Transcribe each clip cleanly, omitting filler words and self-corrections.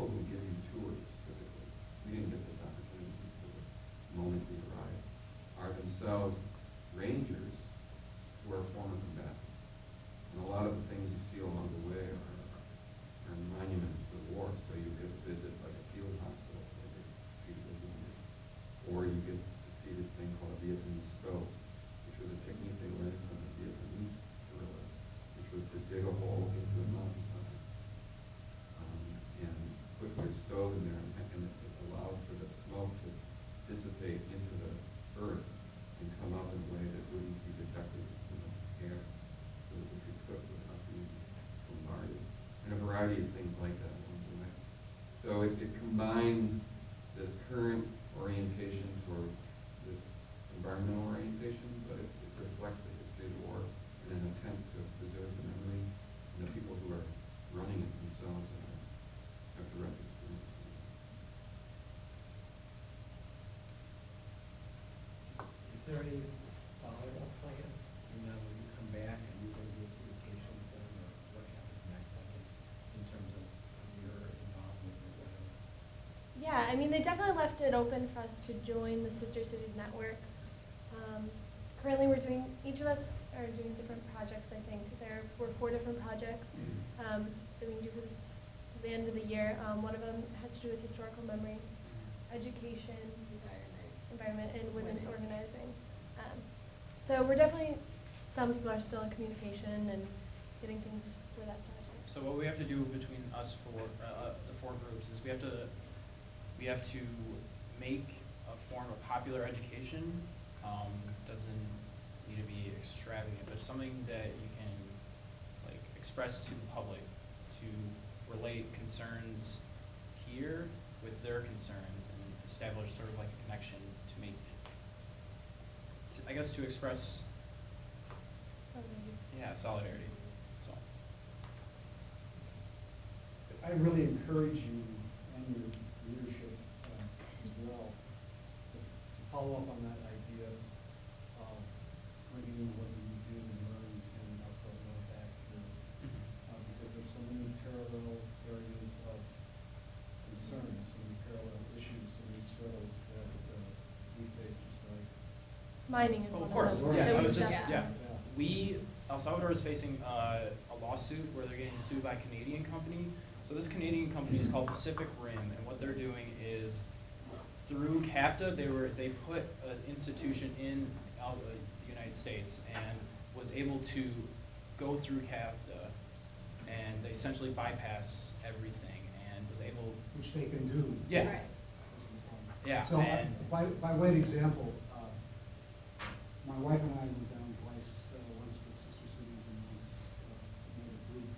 people who give you tours, typically, we didn't get this opportunity until the moment we arrived, are themselves rangers who are former combatants. And a lot of the things you see along the way are monuments to the war. So you get to visit like a field hospital where they treat the wounded. Or you get to see this thing called a Vietnamese stove, which was a technique they learned from the Vietnamese guerrillas, which was to dig a hole into a mountainside and put your stove in there, and it allowed for the smoke to dissipate into the earth and come up in a way that wouldn't be detected in the air, so that we could cook without being bombarded, and a variety of things like that along the way. So it combines this current orientation toward this environmental orientation, but it reflects the history of the war in an attempt to preserve the memory and the people who are running it themselves have direct experience. Is there any follow-up plan? You know, when you come back and you go to your communications done, or what happens next, I guess, in terms of your involvement or whatever? Yeah, I mean, they definitely left it open for us to join the Sister Cities Network. Currently, each of us are doing different projects, I think. There were 4 different projects that we can do for this, the end of the year. One of them has to do with historical memory, education, environment, and women's organizing. So we're definitely, some people are still in communication and getting things for that project. So what we have to do between us the 4 groups is we have to make a form of popular education. Doesn't need to be extravagant, but something that you can like express to the public to relate concerns here with their concerns and establish sort of like a connection to make, I guess, to express, solidarity. So. I really encourage you and your leadership as well to follow up on that idea of bringing in what you do and learn and also know back here, because there's so many parallel areas of concern, so many parallel issues, so many struggles that we face just like. Mining is Of one course, of them. yeah. So I we was just, just- El Salvador is facing a lawsuit where they're getting sued by a Canadian company. So this Canadian company is called Pacific Rim, and what they're doing is through CAFTA, they put an institution in the United States and was able to go through CAFTA, and they essentially bypass everything and was able. Which they can do. Yeah. Right. Yeah. So by way of example, my wife and I went down twice, once with Sister Cities and once another group.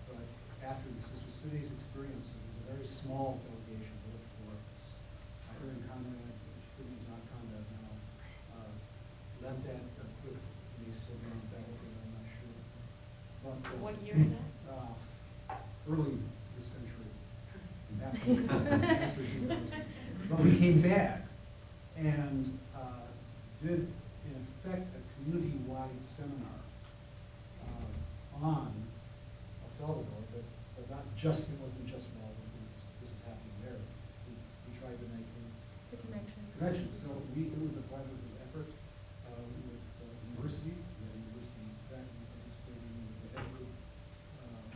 But after the Sister Cities experience, it was a very small delegation that looked for us. I heard Conrad, he's not Conrad now, led that group, and he's still doing faculty, I'm not sure. But, What year is that? early this century. After 2000. But we came back and did, in effect, a community-wide seminar on El Salvador, but not just, it wasn't just, well, this is happening there. We tried to make things The connection. connection. So it was a collaborative effort with the university faculty participating, with the head group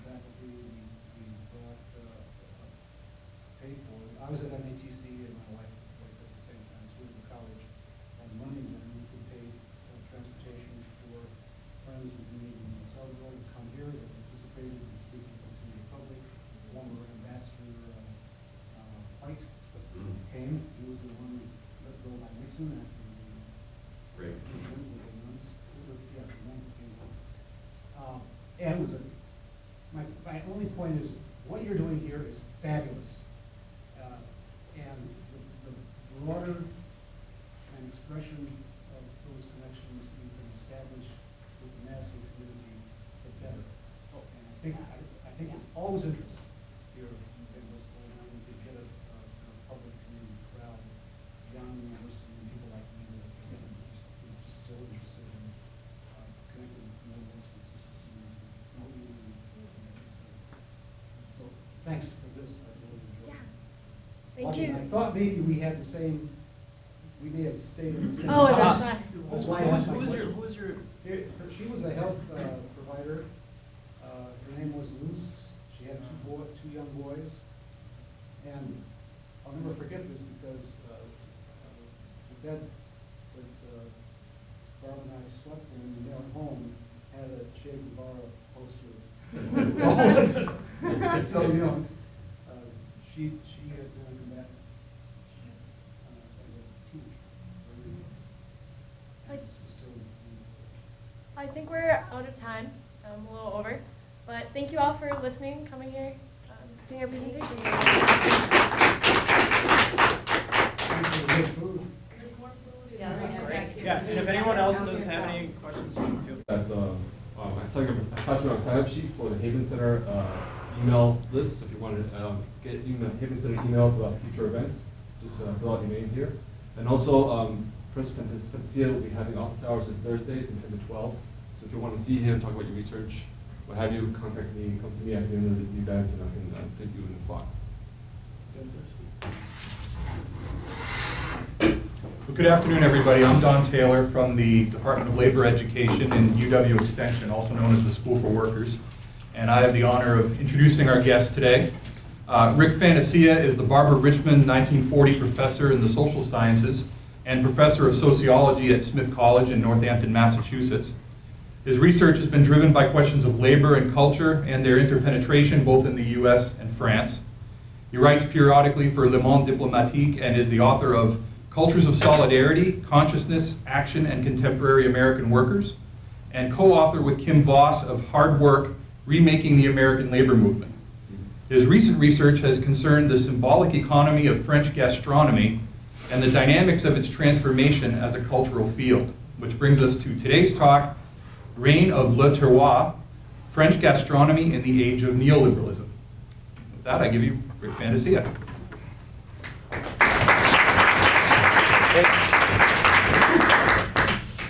faculty. We brought paid for it. I was at MATC and my wife was at the same time, so we were in college, and money when we could pay transportation for friends with me in El Salvador to come here, that participated in speaking to the public. Former Ambassador White came. He was the one let go by Nixon after the incident with the nuns. The nuns came home. And it was my only point is, what you're doing here is fabulous. And the broader and expression of those connections you can establish with the Madison community, the better. And I think it's always interesting here in this program to get a public community crowd, young university and people like me that again are just still interested in connecting with more Sister Cities and what we do. So thanks for this. I really enjoyed it. Thank you. I thought maybe we had the same, we may have stayed in the same. Oh, house. that's right. That's why I asked my Who was question. your, She was a health provider. Her name was Luce. She had two young boys. And I'll never forget this because the bed that Barb and I slept in when we got home had a Che Guevara poster. So, you know, she had been a combatant as a teenager. And still. I think we're out of time, a little over, but thank you all for listening, coming here, seeing our presentation. Thanks for the good food. Yeah, yeah, and if anyone else does have any questions, feel free. That's I saw your attachment on sign-up sheet for the Haven Center email list. So if you want to get Haven Center emails about future events, just fill out your name here. And also, First Fantasia will be having office hours this Thursday from 10 to 12. So if you want to see him, talk about your research, what have you, contact me, come to me at the end of the event, and I can fit you in the slot. Well, good afternoon, everybody. I'm Don Taylor from the Department of Labor Education in UW Extension, also known as the School for Workers. And I have the honor of introducing our guest today. Rick Fantasia is the Barbara Richmond 1940 Professor in the Social Sciences and Professor of Sociology at Smith College in Northampton, Massachusetts. His research has been driven by questions of labor and culture and their interpenetration both in the US and France. He writes periodically for Le Monde Diplomatique and is the author of Cultures of Solidarity, Consciousness, Action, and Contemporary American Workers, and co-author with Kim Voss of Hard Work, Remaking the American Labor Movement. His recent research has concerned the symbolic economy of French gastronomy and the dynamics of its transformation as a cultural field, which brings us to today's talk, Reign of Le Terroir, French Gastronomy in the Age of Neoliberalism. With that, I give you Rick Fantasia.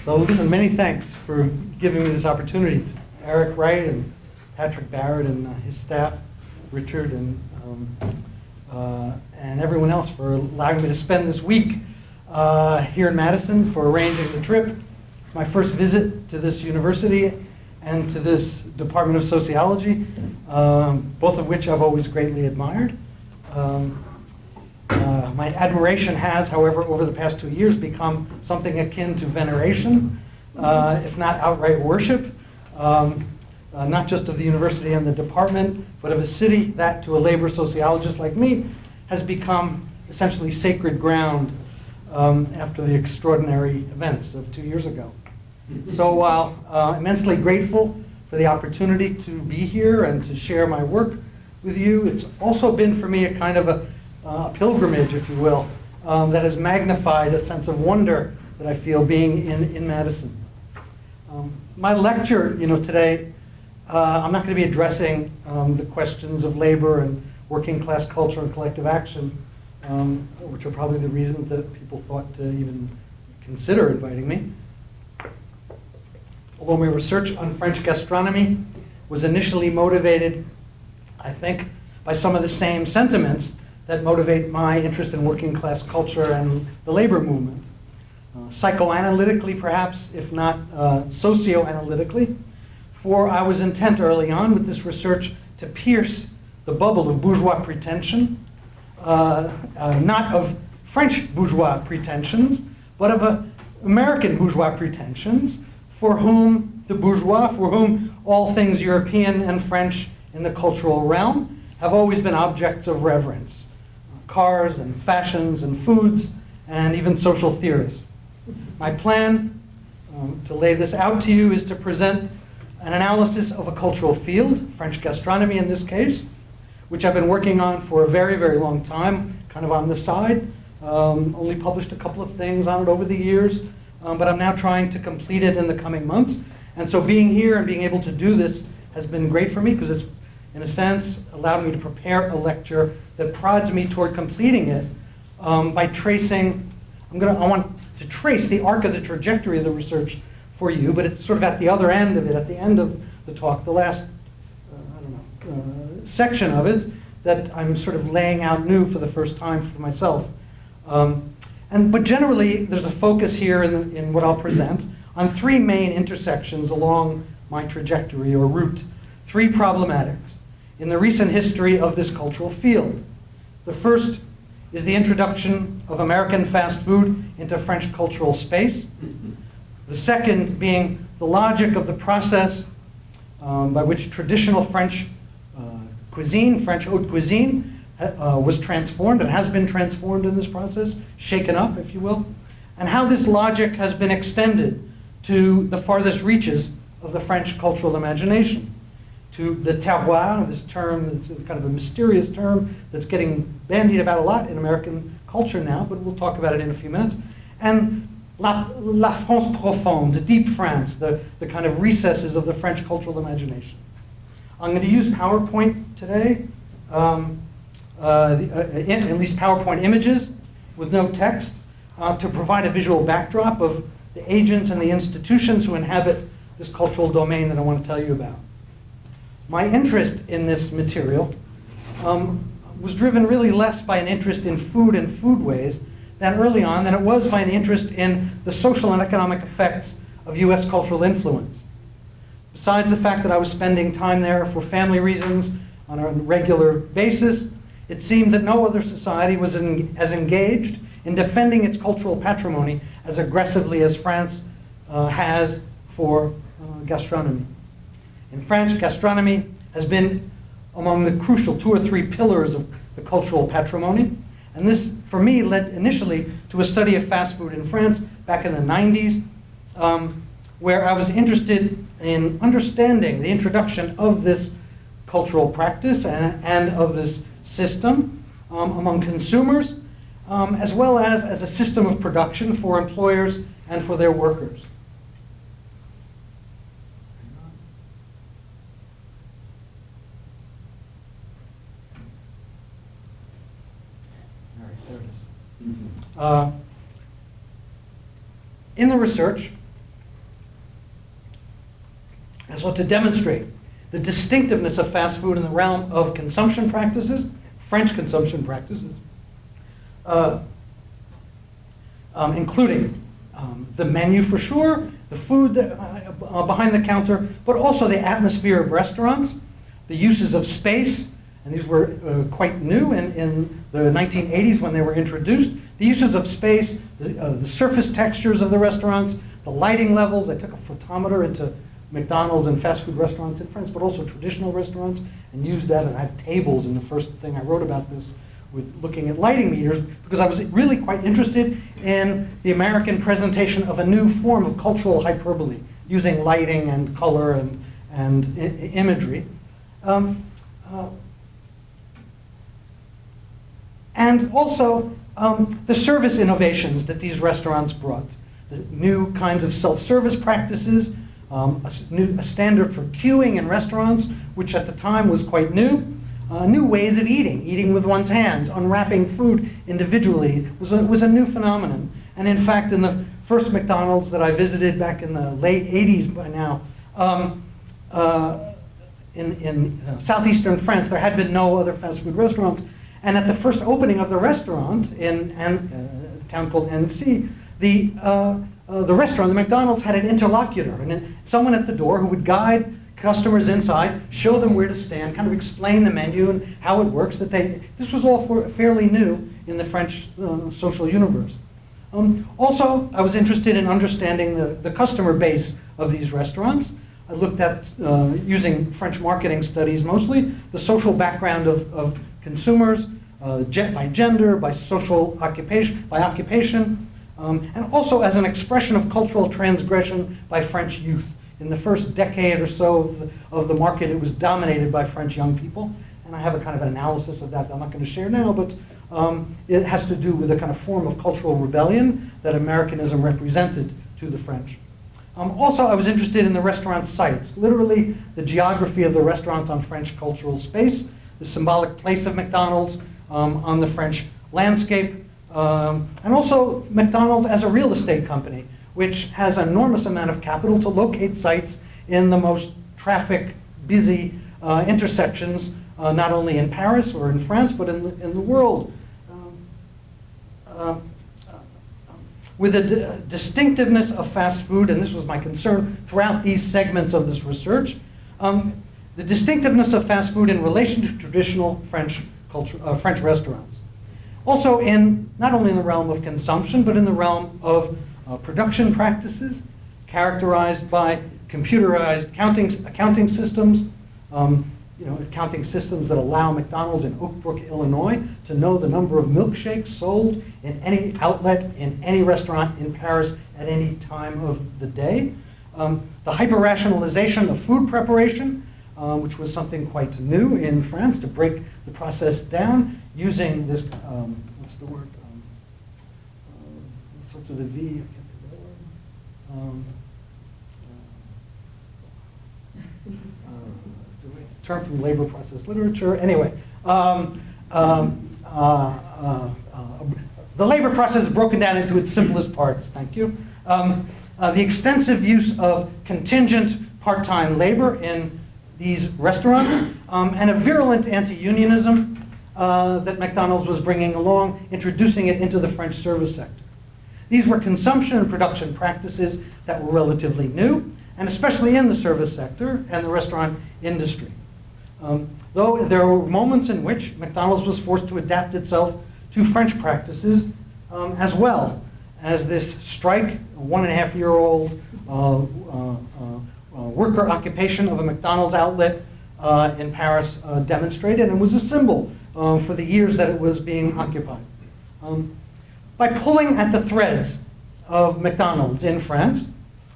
So listen, many thanks for giving me this opportunity. Eric Wright and Patrick Barrett and his staff, Richard and everyone else for allowing me to spend this week here in Madison, for arranging the trip. It's my first visit to this university and to this Department of Sociology, both of which I've always greatly admired. My admiration has, however, over the past 2 years become something akin to veneration, if not outright worship, not just of the university and the department, but of a city that, to a labor sociologist like me, has become essentially sacred ground after the extraordinary events of 2 years ago. So while immensely grateful for the opportunity to be here and to share my work with you, it's also been for me a kind of a pilgrimage, if you will, that has magnified a sense of wonder that I feel being in Madison. My lecture, today, I'm not going to be addressing the questions of labor and working class culture and collective action, which are probably the reasons that people thought to even consider inviting me. Although my research on French gastronomy was initially motivated, I think, by some of the same sentiments that motivate my interest in working class culture and the labor movement. Psychoanalytically, perhaps, if not socioanalytically, for I was intent early on with this research to pierce the bubble of bourgeois pretension, not of French bourgeois pretensions, but of American bourgeois pretensions, for whom all things European and French in the cultural realm have always been objects of reverence. Cars and fashions and foods and even social theories. My plan to lay this out to you is to present an analysis of a cultural field, French gastronomy in this case, which I've been working on for a very, very long time, kind of on the side. Only published a couple of things on it over the years, but I'm now trying to complete it in the coming months. And so being here and being able to do this has been great for me because it's, in a sense, allowed me to prepare a lecture that prods me toward completing it by tracing, I want to trace the arc of the trajectory of the research for you, but it's sort of at the other end of it, at the end of the talk, the last, section of it, that I'm sort of laying out new for the first time for myself. But generally, there's a focus here in what I'll present on three main intersections along my trajectory or route, three problematics in the recent history of this cultural field. The first is the introduction of American fast food into French cultural space. The second being the logic of the process by which traditional French cuisine, French haute cuisine, was transformed and has been transformed in this process, shaken up, if you will, and how this logic has been extended to the farthest reaches of the French cultural imagination, to the terroir, this term, it's kind of a mysterious term that's getting bandied about a lot in American culture now, but we'll talk about it in a few minutes, and la France profonde, the deep France, the kind of recesses of the French cultural imagination. I'm going to use PowerPoint today, at least PowerPoint images with no text, to provide a visual backdrop of the agents and the institutions who inhabit this cultural domain that I want to tell you about. My interest in this material was driven really less by an interest in food and foodways early on than it was by an interest in the social and economic effects of US cultural influence. Besides the fact that I was spending time there for family reasons on a regular basis, it seemed that no other society was as engaged in defending its cultural patrimony as aggressively as France has for gastronomy. In France, gastronomy has been among the crucial 2 or 3 pillars of the cultural patrimony. And this, for me, led initially to a study of fast food in France back in the 90s, where I was interested in understanding the introduction of this cultural practice and of this system among consumers, as well as a system of production for employers and for their workers. All right, there it is. In the research, I sought to demonstrate the distinctiveness of fast food in the realm of consumption practices, French consumption practices, including the menu for sure, the food behind the counter, but also the atmosphere of restaurants, the uses of space, and these were quite new in the 1980s when they were introduced, the uses of space, the surface textures of the restaurants, the lighting levels. I took a photometer into McDonald's and fast food restaurants in France, but also traditional restaurants, and used that, and I have tables in the first thing I wrote about this with looking at lighting meters, because I was really quite interested in the American presentation of a new form of cultural hyperbole, using lighting and color and imagery. And also the service innovations that these restaurants brought, the new kinds of self-service practices, a standard for queuing in restaurants, which at the time was quite new. New ways of eating with one's hands, unwrapping food individually was a new phenomenon. And in fact, in the first McDonald's that I visited back in the late 80s by now, in southeastern France, there had been no other fast food restaurants. And at the first opening of the restaurant in a town called Annecy, the restaurant, the McDonald's, had an interlocutor, and someone at the door who would guide customers inside, show them where to stand, kind of explain the menu and how it works. This was all fairly new in the French social universe. Also, I was interested in understanding the customer base of these restaurants. I looked at, using French marketing studies mostly, the social background of consumers, by gender, by social occupation, and also as an expression of cultural transgression by French youth. In the first decade or so of the market, it was dominated by French young people. And I have a kind of an analysis of that I'm not going to share now, but it has to do with a kind of form of cultural rebellion that Americanism represented to the French. Also, I was interested in the restaurant sites, literally the geography of the restaurants on French cultural space, the symbolic place of McDonald's on the French landscape, and also McDonald's as a real estate company, which has an enormous amount of capital to locate sites in the most traffic busy intersections not only in Paris or in France, but in the world. With the distinctiveness of fast food, and this was my concern throughout these segments of this research, the distinctiveness of fast food in relation to traditional French culture, French restaurants. Also not only in the realm of consumption, but in the realm of production practices, characterized by computerized accounting systems, accounting systems that allow McDonald's in Oak Brook, Illinois, to know the number of milkshakes sold in any outlet, in any restaurant in Paris at any time of the day. The hyper-rationalization of food preparation, which was something quite new in France, to break the process down using this, what's the word? It starts with a V, I can't think of that word. Term from labor process literature. Anyway, the labor process is broken down into its simplest parts. Thank you. The extensive use of contingent part-time labor in these restaurants, and a virulent anti-unionism that McDonald's was bringing along, introducing it into the French service sector. These were consumption and production practices that were relatively new, and especially in the service sector and the restaurant industry. Though there were moments in which McDonald's was forced to adapt itself to French practices, as well as this strike, a 1.5-year-old worker occupation of a McDonald's outlet in Paris demonstrated, and was a symbol for the years that it was being occupied. By pulling at the threads of McDonald's in France,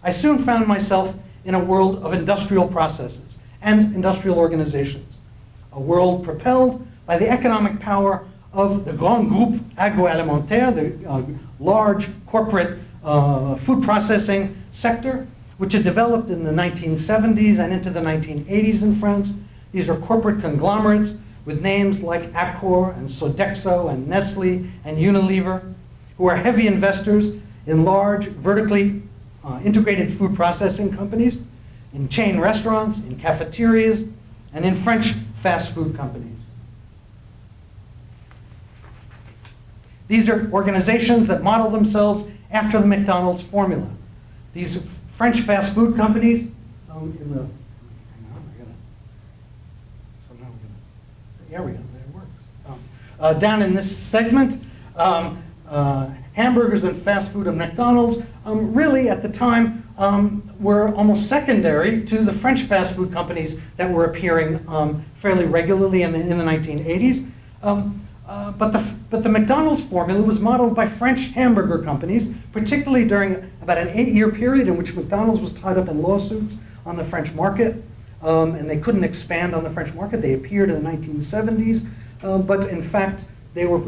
I soon found myself in a world of industrial processes and industrial organizations, a world propelled by the economic power of the Grand Groupe Agroalimentaire, the large corporate food processing sector, which had developed in the 1970s and into the 1980s in France. These are corporate conglomerates with names like Accor and Sodexo and Nestle and Unilever, who are heavy investors in large vertically integrated food processing companies, in chain restaurants, in cafeterias, and in French fast food companies. These are organizations that model themselves after the McDonald's formula. These French fast food companies, down in this segment, hamburgers and fast food at McDonald's really at the time were almost secondary to the French fast food companies that were appearing fairly regularly in the 1980s. But the McDonald's formula was modeled by French hamburger companies, particularly during about an 8-year period in which McDonald's was tied up in lawsuits on the French market, and they couldn't expand on the French market. They appeared in the 1970s, but in fact, they were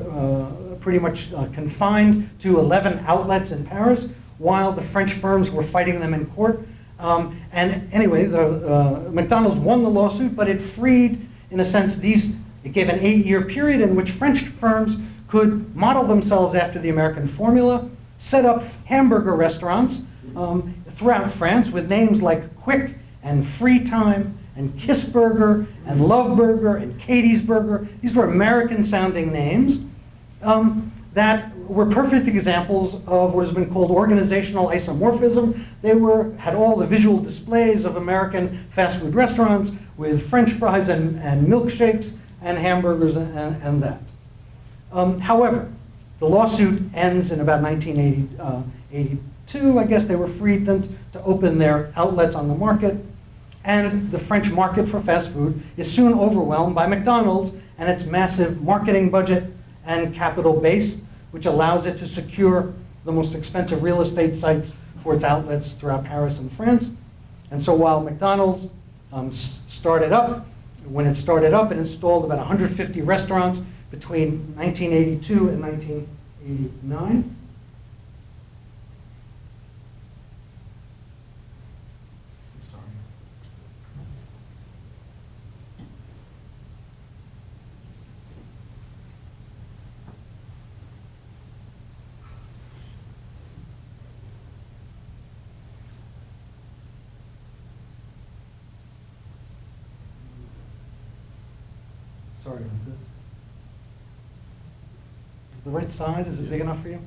pretty much confined to 11 outlets in Paris, while the French firms were fighting them in court. And anyway, McDonald's won the lawsuit, but it freed, in a sense, it gave an 8-year period in which French firms could model themselves after the American formula, set up hamburger restaurants throughout France with names like Quick and Free Time and Kiss Burger and Love Burger and Katie's Burger. These were American-sounding names that were perfect examples of what has been called organizational isomorphism. They had all the visual displays of American fast food restaurants with French fries and milkshakes and hamburgers and that. However, the lawsuit ends in about 1982. I guess they were freed then to open their outlets on the market. And the French market for fast food is soon overwhelmed by McDonald's and its massive marketing budget and capital base, which allows it to secure the most expensive real estate sites for its outlets throughout Paris and France. And so while McDonald's started up, when it started up, it installed about 150 restaurants between 1982 and 1989. Sorry about this. Is it the right size? Is it big enough for you?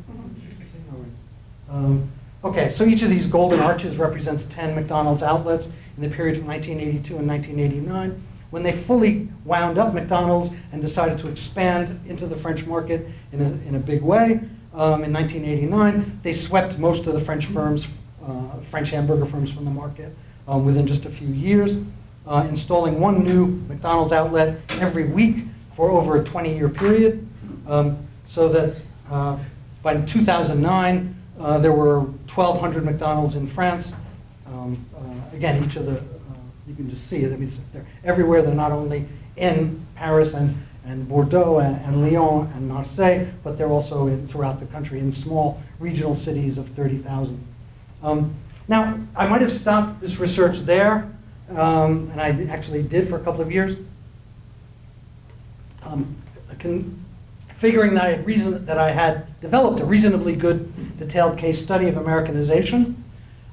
Okay, so each of these golden arches represents 10 McDonald's outlets in the period from 1982 and 1989, when they fully wound up McDonald's and decided to expand into the French market in a big way. In 1989, they swept most of the French firms, French hamburger firms from the market within just a few years, installing one new McDonald's outlet every week for over a 20-year period, so that by 2009, there were 1,200 McDonald's in France. Again, each of the, you can just see it. I mean, they're everywhere. They're not only in Paris and Bordeaux and Lyon and Marseille, but they're also throughout the country in small regional cities of 30,000. Now, I might have stopped this research there, and I actually did for a couple of years. Figuring that I had developed a reasonably good detailed case study of Americanization,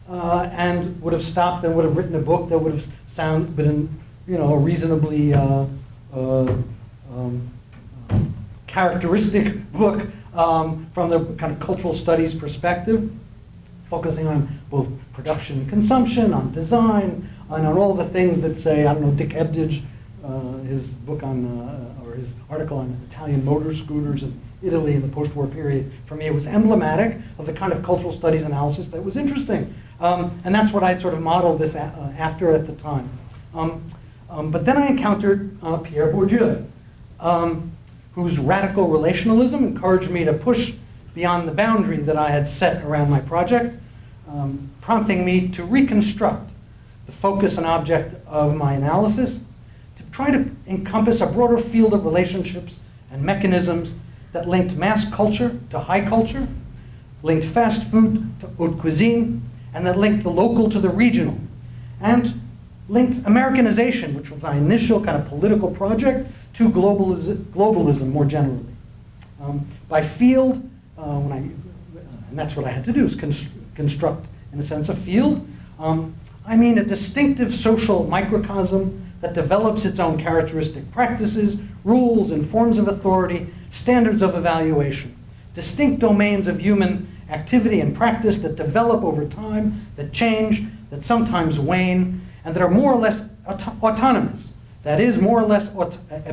and would have stopped and would have written a book that would have been, a reasonably characteristic book from the kind of cultural studies perspective, focusing on both production and consumption, on design, and on all the things that say, I don't know, Dick Ebdage, his book on, or his article on Italian motor scooters in Italy in the post-war period, for me it was emblematic of the kind of cultural studies analysis that was interesting. And that's what I sort of modeled this after at the time. But then I encountered Pierre Bourdieu, whose radical relationalism encouraged me to push beyond the boundary that I had set around my project, prompting me to reconstruct the focus and object of my analysis, to try to encompass a broader field of relationships and mechanisms that linked mass culture to high culture, linked fast food to haute cuisine, and that linked the local to the regional, and linked Americanization, which was my initial kind of political project, to globalism more generally. By field, and that's what I had to do, is construct, in a sense, a field. I mean a distinctive social microcosm that develops its own characteristic practices, rules, and forms of authority, standards of evaluation, distinct domains of human activity and practice that develop over time, that change, that sometimes wane, and that are more or less autonomous. That is, more or less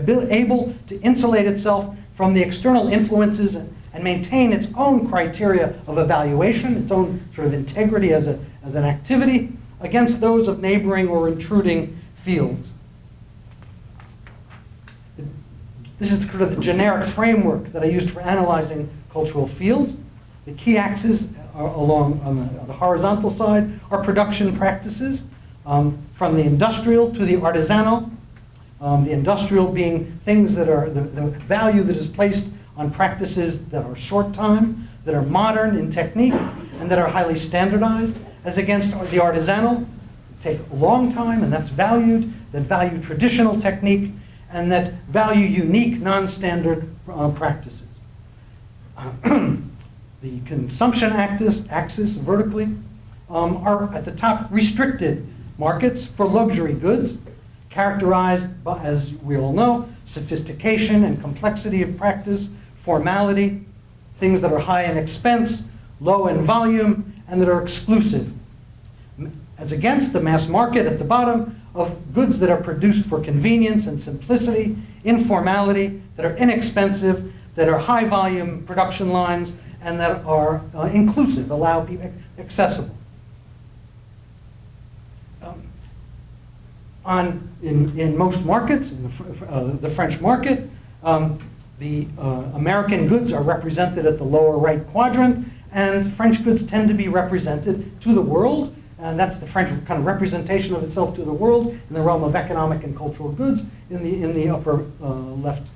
able to insulate itself from the external influences and maintain its own criteria of evaluation, its own sort of integrity as an activity, against those of neighboring or intruding fields. This is sort of the generic framework that I used for analyzing cultural fields. The key axes along on the horizontal side are production practices, from the industrial to the artisanal. The industrial being things that are the value that is placed on practices that are short time, that are modern in technique, and that are highly standardized, as against the artisanal, take a long time, and that's valued, that value traditional technique, and that value unique, non-standard practices. The consumption axis vertically are at the top restricted markets for luxury goods, characterized by, as we all know, sophistication and complexity of practice, formality, things that are high in expense, low in volume, and that are exclusive. As against the mass market at the bottom of goods that are produced for convenience and simplicity, informality, that are inexpensive, that are high volume production lines, and that are inclusive, allow people accessible. In most markets, in the French market, the American goods are represented at the lower right quadrant, and French goods tend to be represented to the world, and that's the French kind of representation of itself to the world in the realm of economic and cultural goods in the upper left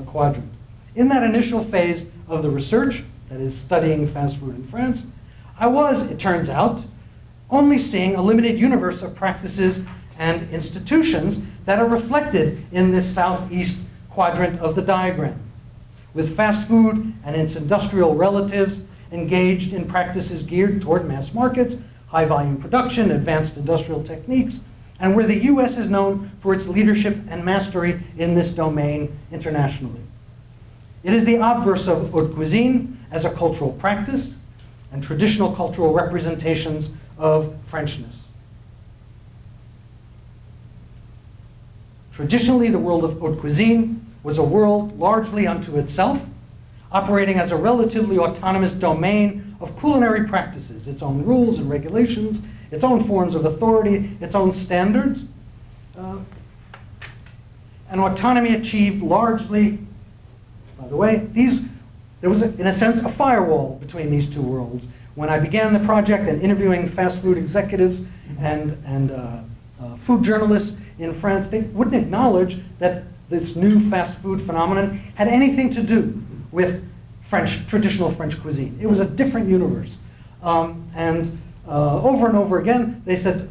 quadrant. In that initial phase of the research, that is studying fast food in France, I was, it turns out, only seeing a limited universe of practices and institutions that are reflected in this southeast quadrant of the diagram, with fast food and its industrial relatives engaged in practices geared toward mass markets, high volume production, advanced industrial techniques, and where the U.S. is known for its leadership and mastery in this domain internationally. It is the obverse of haute cuisine as a cultural practice and traditional cultural representations of Frenchness. Traditionally, the world of haute cuisine was a world largely unto itself, operating as a relatively autonomous domain of culinary practices, its own rules and regulations, its own forms of authority, its own standards. An autonomy achieved largely, by the way, there was, in a sense, a firewall between these two worlds. When I began the project and interviewing fast food executives and food journalists in France, they wouldn't acknowledge that this new fast food phenomenon had anything to do with traditional French cuisine. It was a different universe. Over and over again, they said,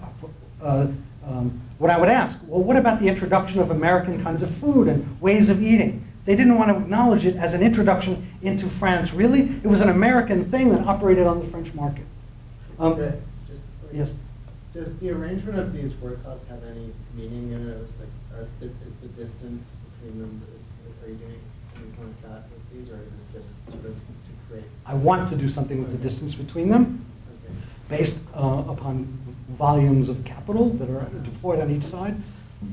what I would ask, well, what about the introduction of American kinds of food and ways of eating? They didn't want to acknowledge it as an introduction into France. Really, it was an American thing that operated on the French market. Yes? Does the arrangement of these workouts have any meaning in it? Is the distance between them, are you doing anything like that with these, or is it just sort of to create? I want to do something with the distance between them, based upon volumes of capital that are deployed on each side.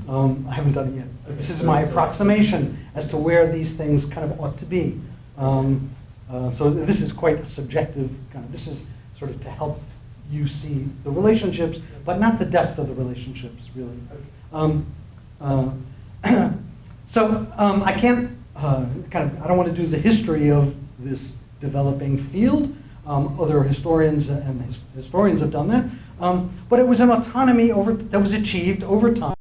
I haven't done it yet. This is my approximation as to where these things kind of ought to be. So this is quite a subjective kind of, this is sort of to help you see the relationships, but not the depth of the relationships, really. I can't, I don't want to do the history of this developing field. Other historians and historians have done that. But it was an autonomy that was achieved over time.